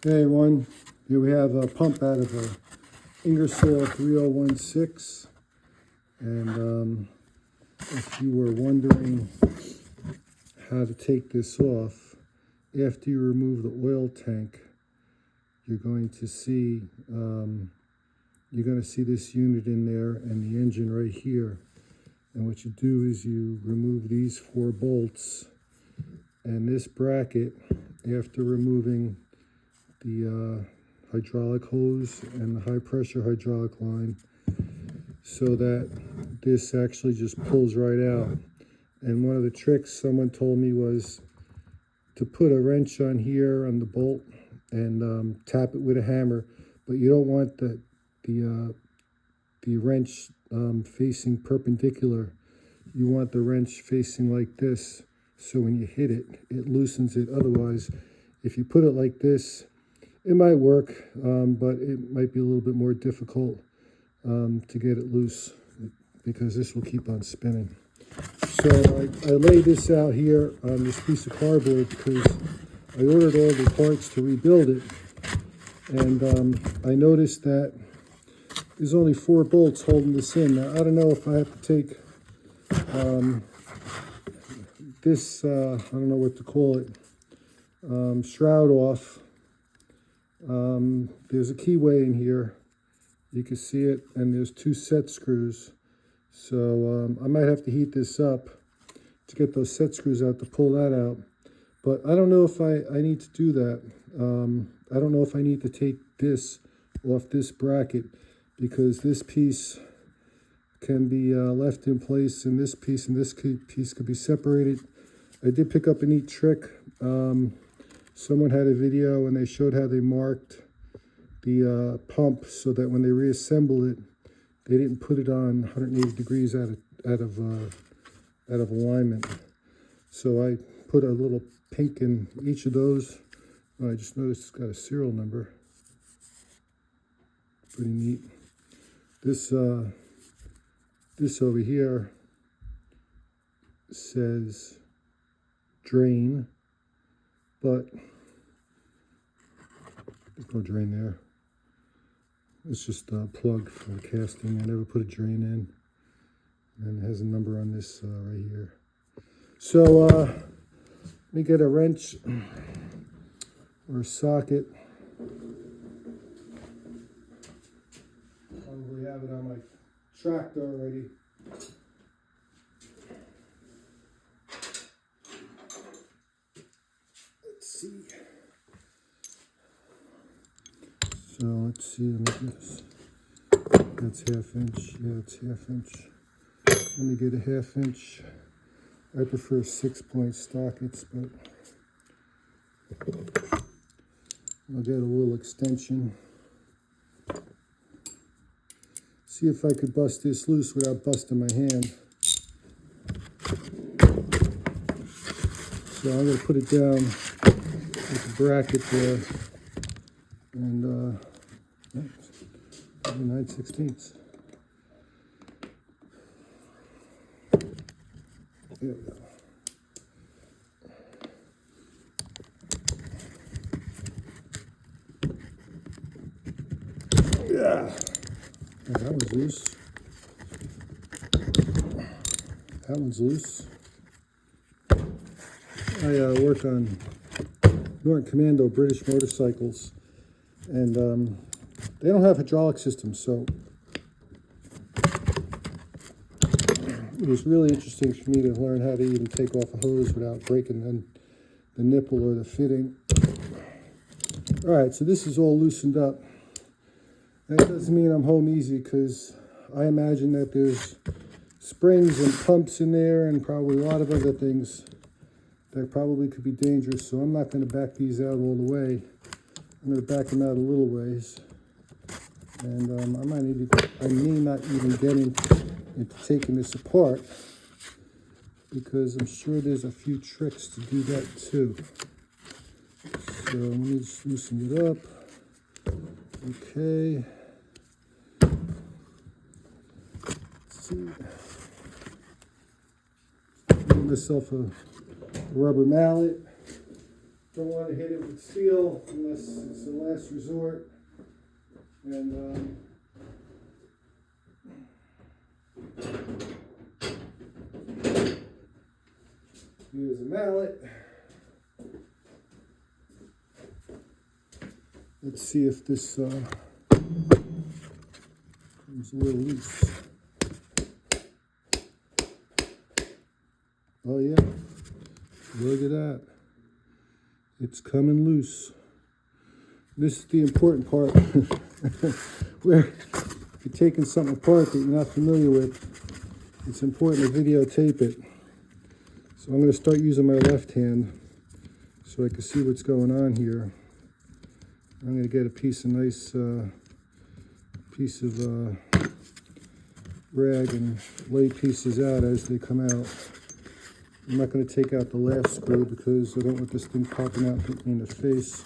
Hey everyone, here we have a pump out of a Ingersol 3016, and if you were wondering how to take this off, after you remove the oil tank, you're going to see this unit in there and the engine right here. And what you do is you remove these 4 bolts and this bracket after removing the hydraulic hose and the high pressure hydraulic line, so that this actually just pulls right out. And one of the tricks someone told me was to put a wrench on here on the bolt and tap it with a hammer, but you don't want the wrench facing perpendicular. You want the wrench facing like this, so when you hit it, it loosens it. Otherwise, if you put it like this, it might work, but it might be a little bit more difficult to get it loose, because this will keep on spinning. So I laid this out here on this piece of cardboard because I ordered all the parts to rebuild it, and I noticed that there's only 4 bolts holding this in. Now, I don't know if I have to take this, I don't know what to call it, shroud off. There's a keyway in here, you can see it, and there's 2 set screws. So I might have to heat this up to get those set screws out to pull that out. But I don't know if I need to do that. I don't know if I need to take this off this bracket, because this piece can be left in place, and this piece could be separated. I did pick up a neat trick. Someone had a video and they showed how they marked the pump so that when they reassemble it, they didn't put it on 180 degrees out of alignment. So I put a little pink in each of those. I just noticed it's got a serial number. Pretty neat. This over here says drain, but there's no drain there. It's just a plug for the casting. I never put a drain in. And it has a number on this right here. So let me get a wrench or a socket. Probably have it on my tractor already. Let's see. So let's see, let me get this. That's 1/2 inch. Yeah, it's 1/2 inch. Let me get a 1/2 inch. I prefer 6-point sockets, but I'll get a little extension. See if I could bust this loose without busting my hand. So I'm going to put it down with the bracket there, and 9/16. There we go. Yeah. Oh, that one's loose. That one's loose. I work on Norton Commando British motorcycles, and they don't have hydraulic systems, so it was really interesting for me to learn how to even take off a hose without breaking the nipple or the fitting. All right, so this is all loosened up. That doesn't mean I'm home easy, because I imagine that there's springs and pumps in there and probably a lot of other things that probably could be dangerous. So I'm not going to back these out all the way. I'm going to back them out a little ways. And I may not even get into taking this apart, because I'm sure there's a few tricks to do that too. So let me just loosen it up. Okay. Let's see. Give myself a rubber mallet. don't want to hit it with steel unless it's the last resort. And here's a mallet. Let's see if this comes a little loose. Oh yeah, look at that. It's coming loose. This is the important part where if you're taking something apart that you're not familiar with, it's important to videotape it. So I'm going to start using my left hand so I can see what's going on here. I'm going to get a nice piece of rag and lay pieces out as they come out. I'm not going to take out the last screw because I don't want this thing popping out and hitting me in the face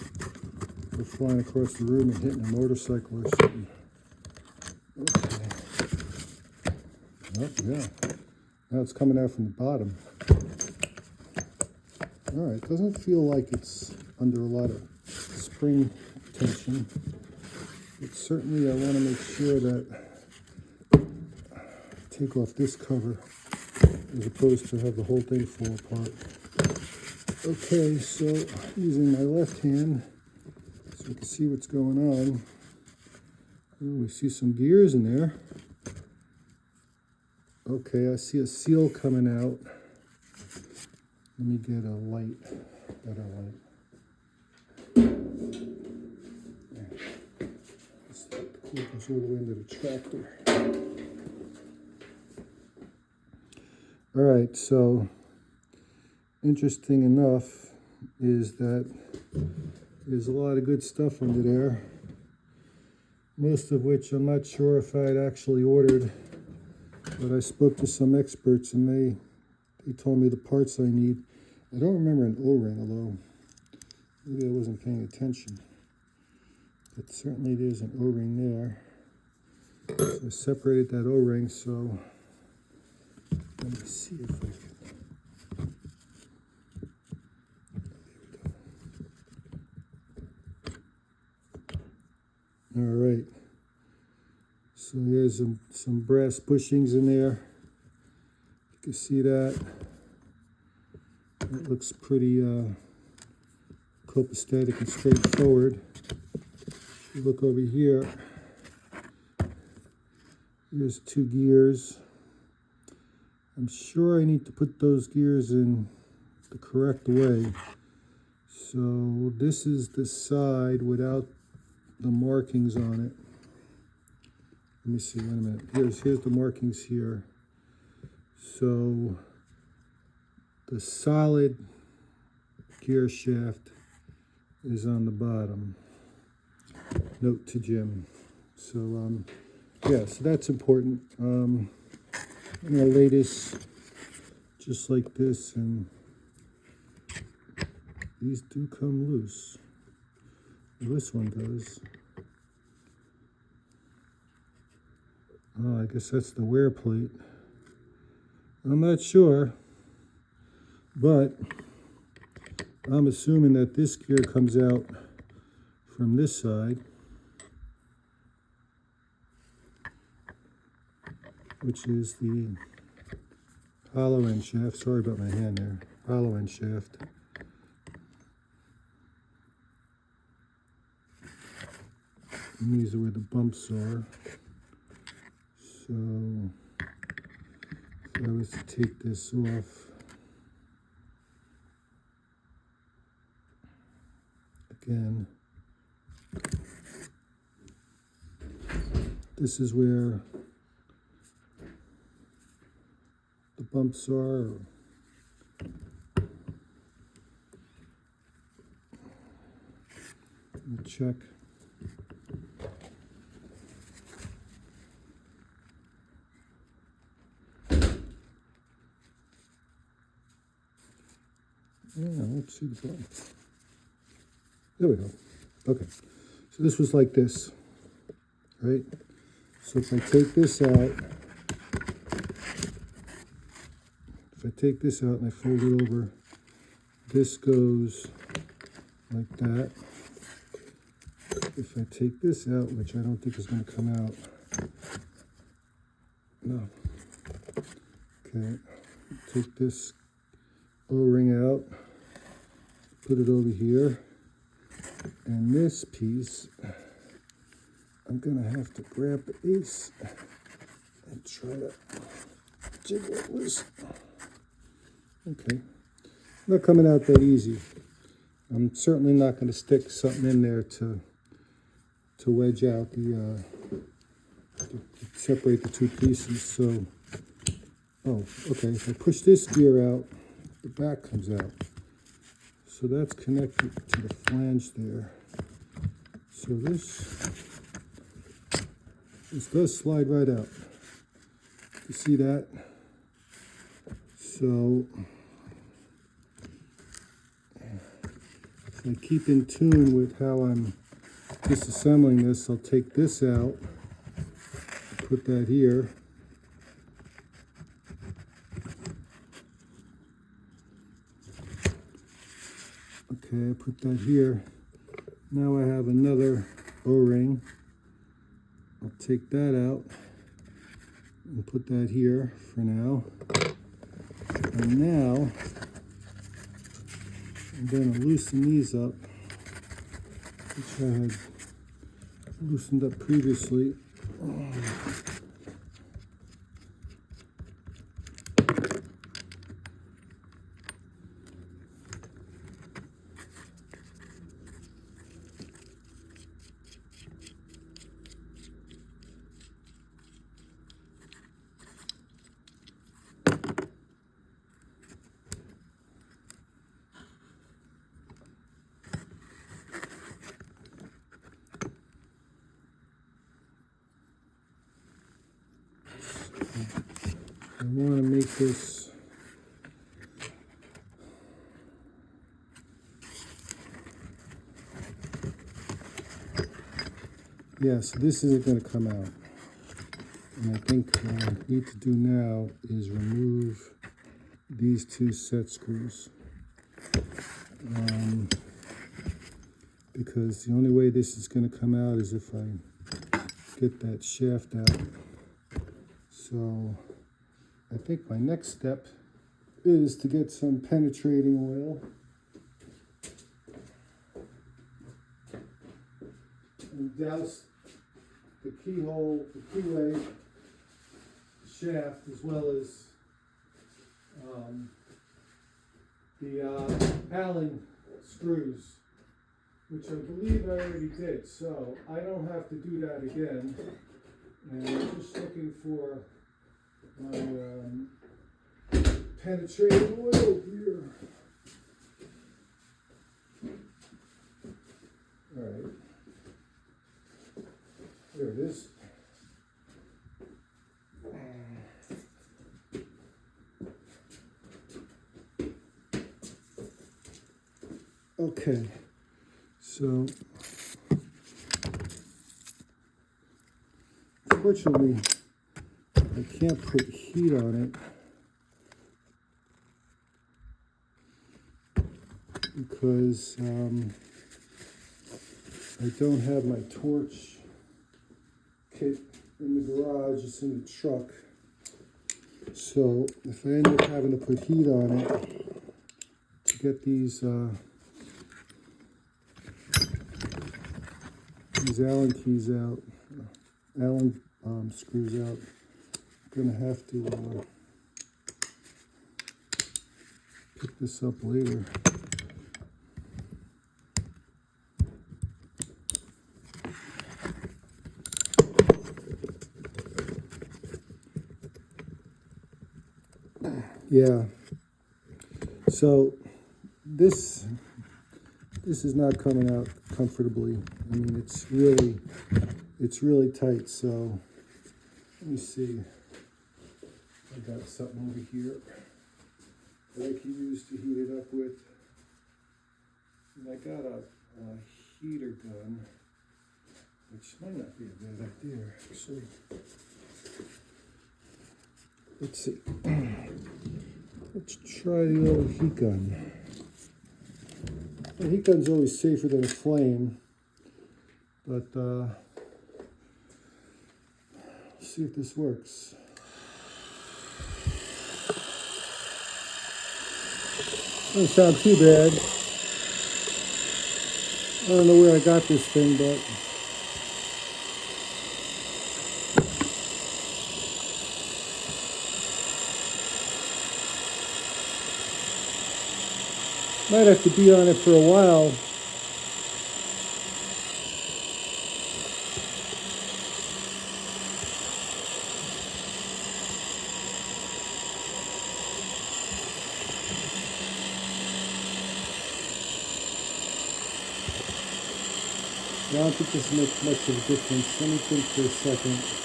or flying across the room and hitting a motorcycle or something. Okay. Oh, yeah. Now it's coming out from the bottom. All right, doesn't feel like it's under a lot of spring tension. But certainly I want to make sure that I take off this cover as opposed to have the whole thing fall apart. Okay, so using my left hand so we can see what's going on. Oh, we see some gears in there. Okay, I see a seal coming out. Let me get a light, better light. Let's put the corpus all the way into the tractor. All right, so interesting enough is that there's a lot of good stuff under there, most of which I'm not sure if I'd actually ordered, but I spoke to some experts and they told me the parts I need. I don't remember an O-ring, although maybe I wasn't paying attention, but certainly there's an O-ring there. So I separated that O-ring, so let me see if I can. All right. So here's some brass bushings in there. You can see that. It looks pretty copacetic and straightforward. If you look over here, here's 2 gears. I'm sure I need to put those gears in the correct way. So this is the side without the markings on it. Let me see, wait a minute. Here's the markings here. So the solid gear shaft is on the bottom. Note to Jim. So yeah, so that's important. I'm gonna lay this just like this, and these do come loose. Well, this one does. Oh, I guess that's the wear plate. I'm not sure, but I'm assuming that this gear comes out from this side, which is the hollow end shaft. Sorry about my hand there. Hollow end shaft. And these are where the bumps are. So if I was to take this off, again, this is where the bumps are. Let me check. Yeah, let's see the bump. There we go. Okay. So this was like this, right? So if I take this out, and I fold it over, this goes like that. If I take this out, which I don't think is going to come out, no. Okay, take this O-ring out, put it over here, and this piece, I'm going to have to grab the ace and try to jiggle it loose. Okay, not coming out that easy. I'm certainly not going to stick something in there to wedge out to separate the two pieces. So, oh, okay, if I push this gear out, the back comes out. So that's connected to the flange there. So this does slide right out. You see that? So if I keep in tune with how I'm disassembling this, I'll take this out, put that here. Okay, I put that here. Now I have another O-ring. I'll take that out and put that here for now. And now I'm going to loosen these up, which I had loosened up previously. I want to make this so this isn't going to come out. And I think what I need to do now is remove these two set screws. Because the only way this is going to come out is if I get that shaft out. So I think my next step is to get some penetrating oil and douse the keyhole, the keyway shaft, as well as the Allen screws, which I believe I already did, so I don't have to do that again. And I'm just looking for my penetrating oil here. All right, there it is. Okay, so unfortunately I can't put heat on it because I don't have my torch kit in the garage, it's in the truck. So if I end up having to put heat on it to get these Allen keys out, Allen screws out, I'm gonna have to pick this up later. Yeah, so this is not coming out comfortably. I mean, it's really tight. So let me see. I got something over here that I can use to heat it up with. And I got a heater gun, which might not be a bad idea, actually. Let's see. Let's try the old heat gun. Oh A heat gun's always safer than a flame, but let's see if this works. Doesn't sound too bad. I don't know where I got this thing, but might have to be on it for a while. I don't think this makes much of a difference. Let me think for a second.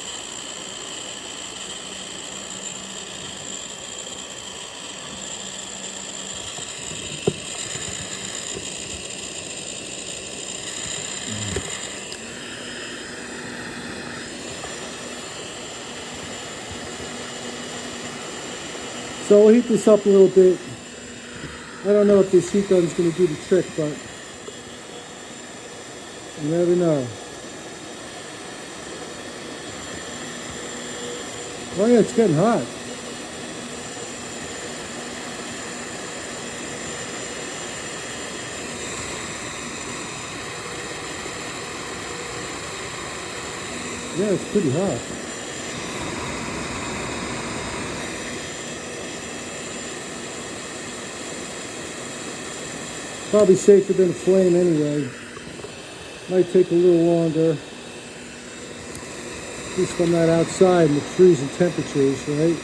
So I'll heat this up a little bit. I don't know if this heat gun's going to do the trick, but you never know. Oh yeah, it's getting hot. Yeah, it's pretty hot. Probably safer than a flame anyway. Might take a little longer. At least I'm not outside in the freezing temperatures, right?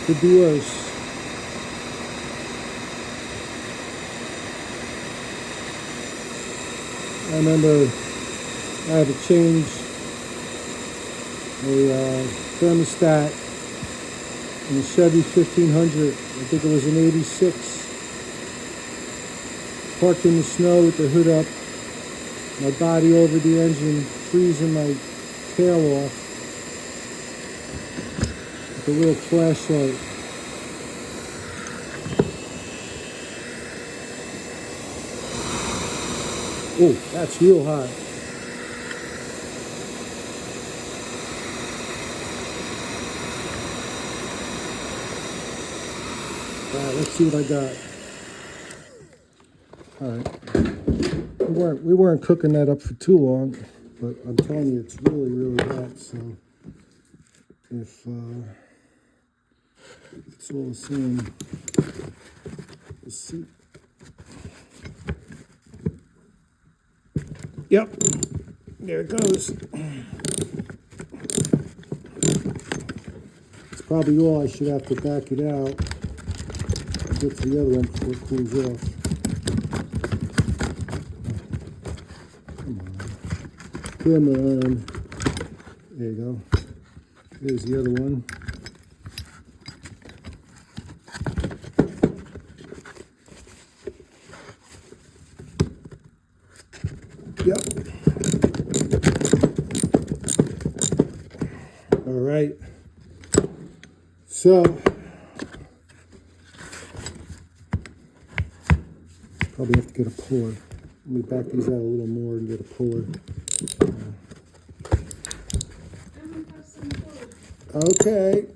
Could be worse. I remember I had to change a thermostat in a Chevy 1500. I think it was an 86. Parked in the snow with the hood up, my body over the engine, freezing my tail off with a little flashlight. Oh, that's real hot. All right, let's see what I got. All right, we weren't cooking that up for too long, but I'm telling you, it's really, really hot. So if it's all the same, let's see. Yep, there it goes. It's probably all. I should have to back it out and get to the other one before it cools off. Come on. There you go. There's the other one. Yep. All right. So, probably have to get a puller. Let me back these out a little more and get a puller. Okay.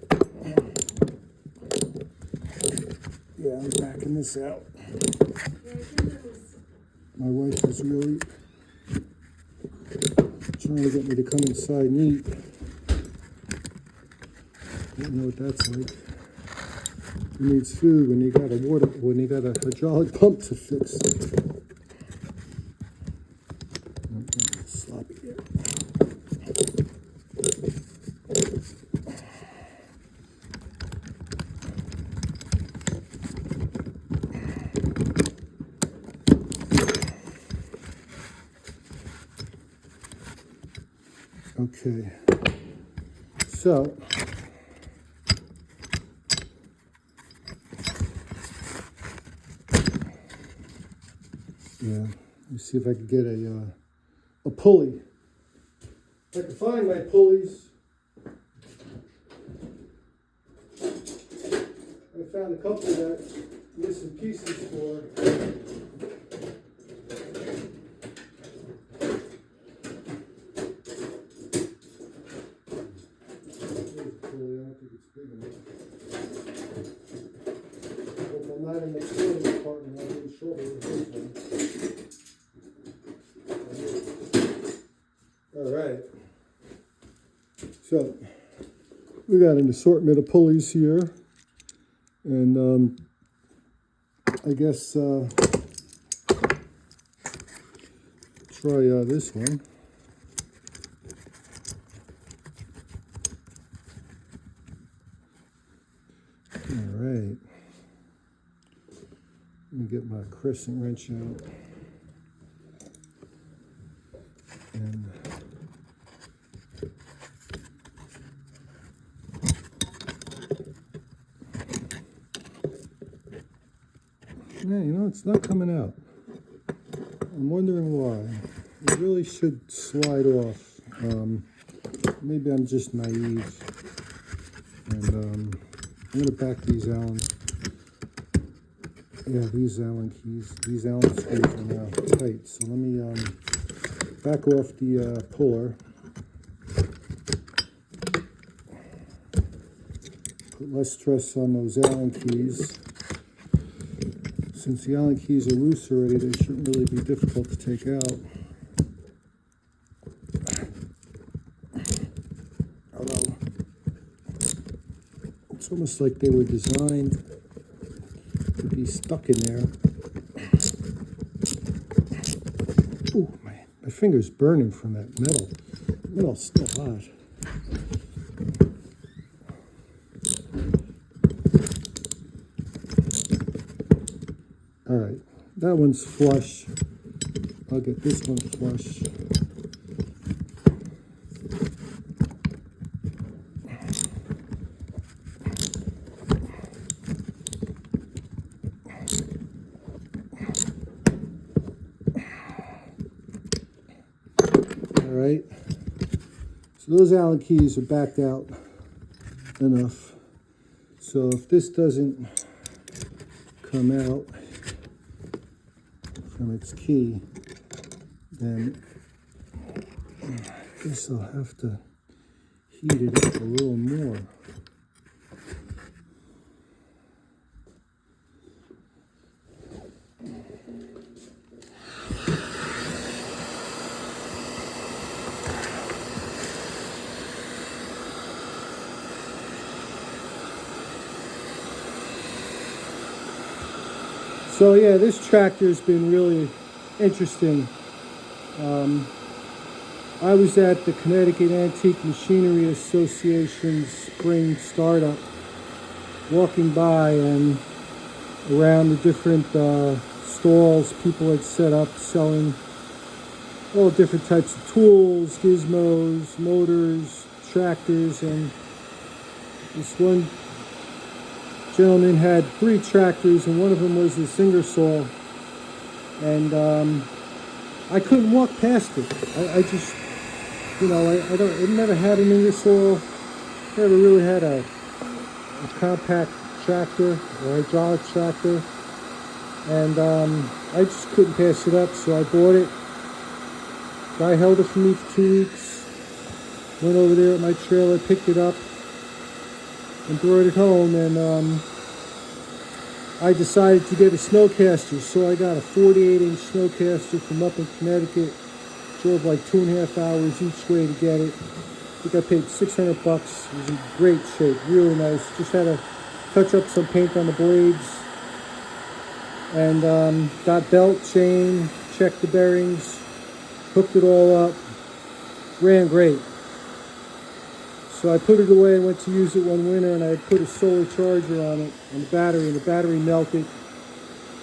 Yeah, I'm backing this out. My wife is really trying to get me to come inside and eat. I don't know what that's like. Who needs food when you got a hydraulic pump to fix? Sloppy here. Okay, so yeah, let me see if I can get a pulley. If I can find my pulleys. I found a couple that missing pieces for. Not in the tooling department, I didn't show you this one. All right. So we got an assortment of pulleys here, and I guess try this one. All right. Let me get my crescent wrench out. And yeah, you know, it's not coming out. I'm wondering why. It really should slide off. Maybe I'm just naive. And I'm going to back these Allen. Yeah, these Allen keys, these Allen screws are now tight. So let me back off the puller. Put less stress on those Allen keys. Since the Allen keys are loose already, they shouldn't really be difficult to take out. Although, it's almost like they were designed to be stuck in there. Ooh, my finger's burning from that metal. The metal's still hot. All right, that one's flush. I'll get this one flush. All right, so those Allen keys are backed out enough. So if this doesn't come out from its key, then I guess I'll have to heat it up a little more. So yeah, this tractor's been really interesting. I was at the Connecticut Antique Machinery Association's spring startup, walking by, and around the different stalls people had set up selling all different types of tools, gizmos, motors, tractors, and this one gentleman had 3 tractors, and one of them was this Ingersol, and I couldn't walk past it. I just, you know, I never had an Ingersol, never really had a compact tractor or hydraulic tractor, and I just couldn't pass it up, so I bought it. Guy held it for me for 2 weeks, went over there at my trailer, picked it up, and brought it home, and I decided to get a snowcaster, so I got a 48-inch snowcaster from up in Connecticut. Drove like 2.5 hours each way to get it. I think I paid $600. It was in great shape, really nice. Just had to touch up some paint on the blades, and got belt, chain, checked the bearings, hooked it all up, ran great. So I put it away and went to use it one winter, and I had put a solar charger on it, on the battery, and the battery melted.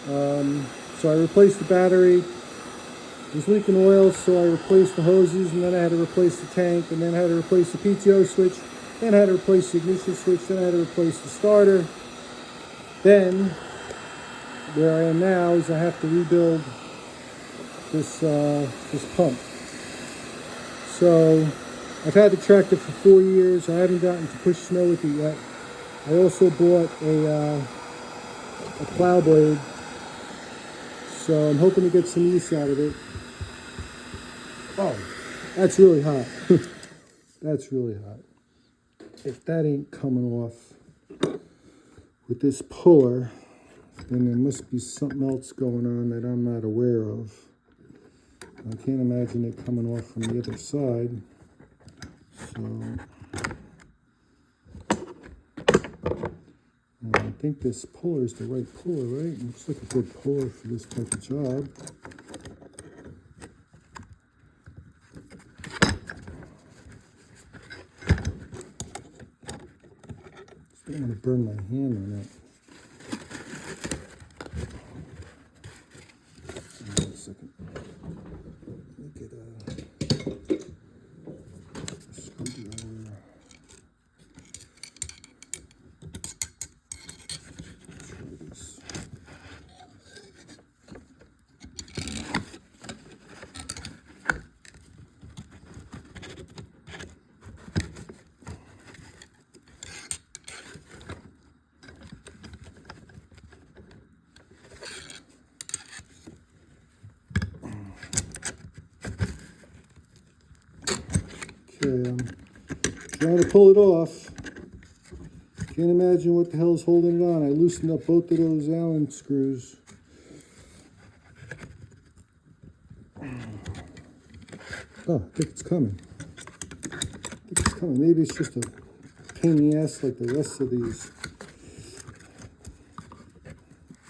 So I replaced the battery. It was leaking oil, so I replaced the hoses, and then I had to replace the tank, and then I had to replace the PTO switch, then I had to replace the ignition switch, then I had to replace the starter. Then, where I am now is I have to rebuild this pump. So I've had the tractor for 4 years. I haven't gotten to push snow with it yet. I also bought a a plow blade. So I'm hoping to get some use out of it. Oh, that's really hot. That's really hot. If that ain't coming off with this puller, then there must be something else going on that I'm not aware of. I can't imagine it coming off from the other side. So I think this puller is the right puller, right? Looks like a good puller for this type of job. I don't want to burn my hand on it. Wait a second. Let me get a screwdriver. Try this. Okay, I'm trying to pull it off. Can't imagine what the hell's holding it on. I loosened up both of those Allen screws. Oh, I think it's coming. Maybe it's just a pain in the ass like the rest of these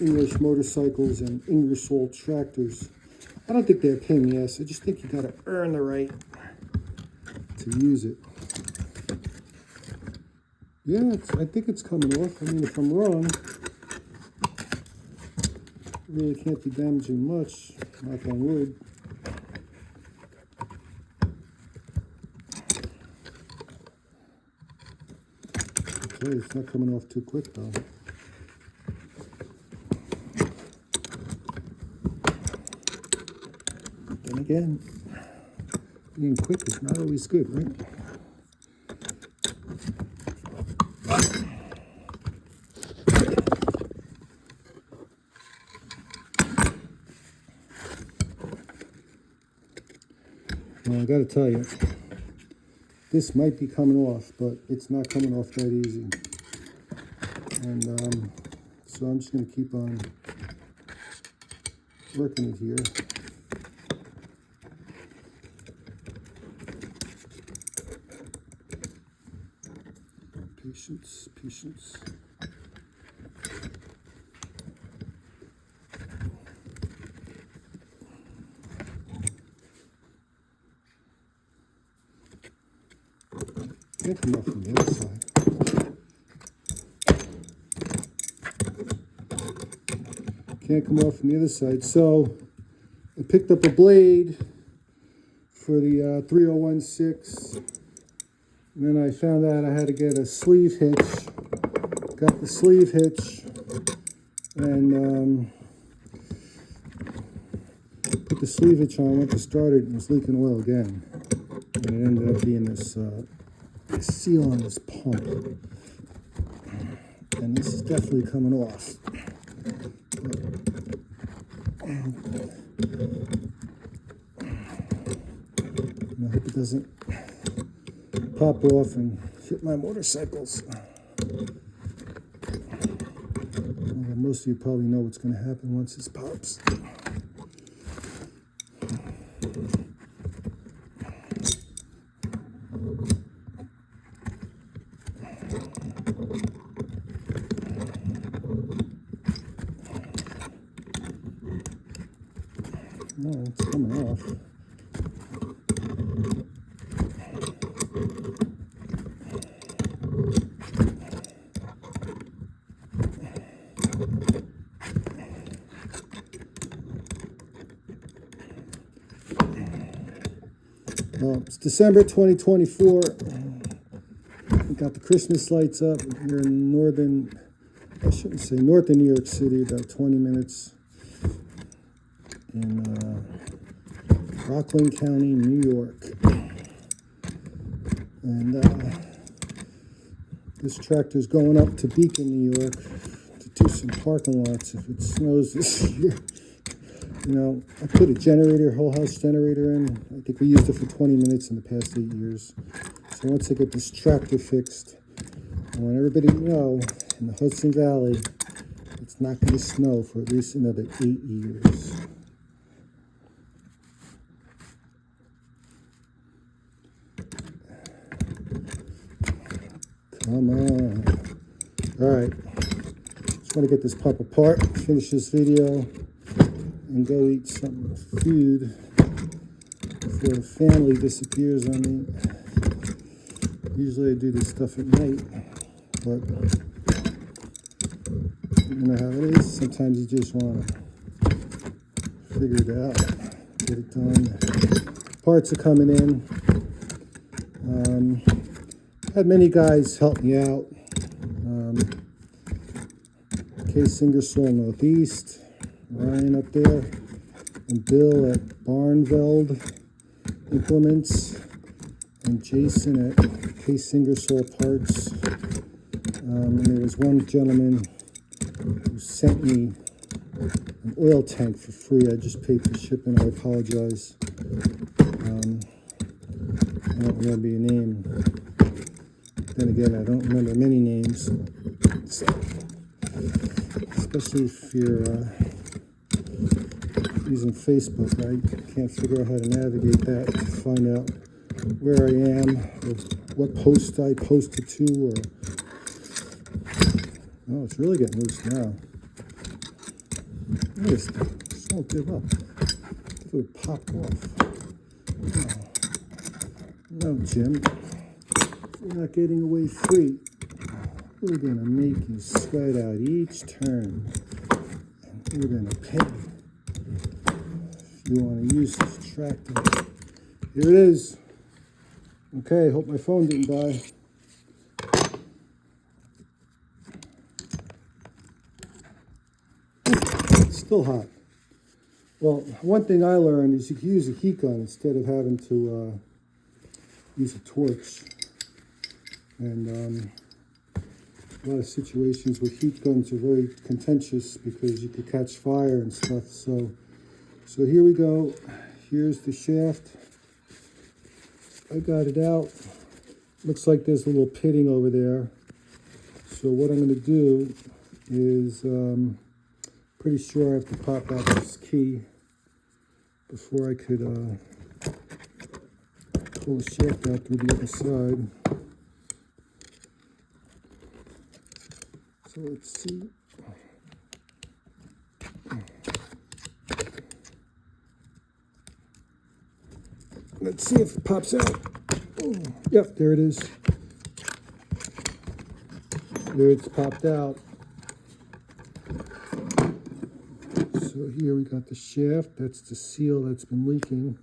English motorcycles and Ingersol tractors. I don't think they're a pain in the ass. I just think you gotta earn the right to use it. Yeah, I think it's coming off. I mean, if I'm wrong, it really can't be damaging much, knock on wood. Okay, it's not coming off too quick though. Then again, being quick is not always good, right? Well, I gotta tell you, this might be coming off, but it's not coming off that easy. And so I'm just gonna keep on working it here. Patience, patience. Can't come off from the other side. Can't come off from the other side. So I picked up a blade for the 3016. And then I found out I had to get a sleeve hitch. Got the sleeve hitch and put the sleeve hitch on, went to start it, and it was leaking oil again. And it ended up being this seal on this pump. And this is definitely coming off. And I hope it doesn't pop off and hit my motorcycles. Well, most of you probably know what's going to happen once this pops. No, it's coming off. Well, it's December 2024. We got the Christmas lights up here in northern, I shouldn't say north of New York City, about 20 minutes in Rockland County, New York. And this tractor's going up to Beacon, New York, to trucks in parking lots if it snows this year. You know, I put a generator, whole house generator in. I think we used it for 20 minutes in the past 8 years. So once I get this tractor fixed, I want everybody to know in the Hudson Valley, it's not going to snow for at least another 8 years. Come on. All right. Just want to get this pup apart, finish this video, and go eat some food before the family disappears on me. Usually I do this stuff at night, but you know how it is. Sometimes you just want to figure it out, get it done. Parts are coming in. Had many guys help me out. Case Ingersol Northeast, Ryan up there, and Bill at Barnveld Implements, and Jason at Case Ingersol Parts. And there was one gentleman who sent me an oil tank for free. I just paid for shipping. I apologize. I don't remember your name. Then again, I don't remember many names. So, especially if you're using Facebook, right? Can't figure out how to navigate that to find out where I am, or what post I posted to, or... Oh, it's really getting loose now. Just won't give up. It would pop off. No, Jim. You're not getting away free. We're going to make you sweat out each turn. And we're going to pay if you want to use this tractor. Here it is. Okay, hope my phone didn't die. It's still hot. Well, one thing I learned is you can use a heat gun instead of having to use a torch. And a lot of situations with heat guns are very contentious because you could catch fire and stuff. So here we go. Here's the shaft. I got it out. Looks like there's a little pitting over there. So what I'm going to do is, pretty sure I have to pop out this key before I could pull the shaft out through the other side. So let's see. Let's see if it pops out. Oh, yep, there it is. There it's popped out. So here we got the shaft. That's the seal that's been leaking.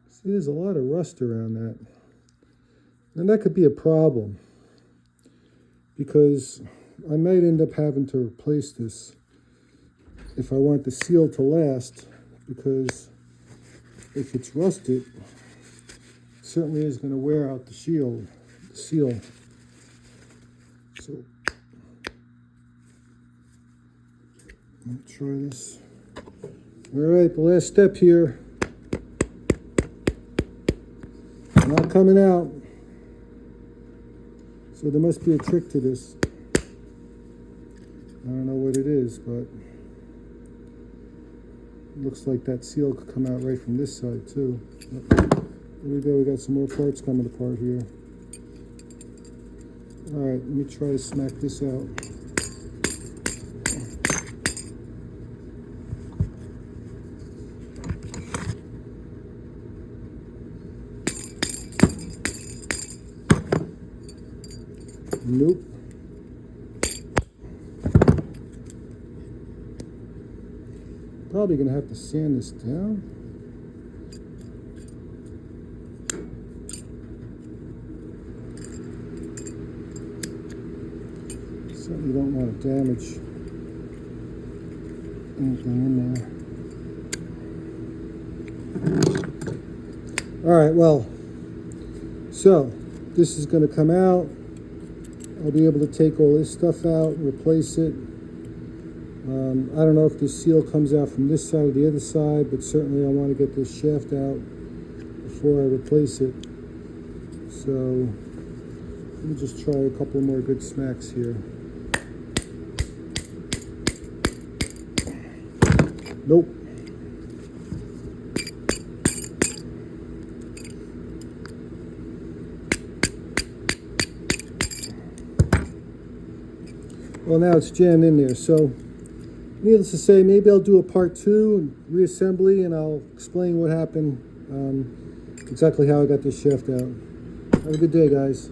See, there's a lot of rust around that. And that could be a problem, because I might end up having to replace this if I want the seal to last, because if it's rusted, it certainly is going to wear out the seal. So let me try this. All right, the last step here. Not coming out. So there must be a trick to this. I don't know what it is, but it looks like that seal could come out right from this side too. Here we go, we got some more parts coming apart here. All right, let me try to smack this out. Nope. Probably gonna have to sand this down. Certainly don't want to damage anything in there. All right, well, so this is going to come out. I'll be able to take all this stuff out, replace it, I don't know if this seal comes out from this side or the other side, but certainly I want to get this shaft out before I replace it. So let me just try a couple more good smacks here. Nope. Well, now it's jammed in there. So needless to say, maybe I'll do a part 2 and reassembly, and I'll explain what happened, exactly how I got this shaft out. Have a good day, guys.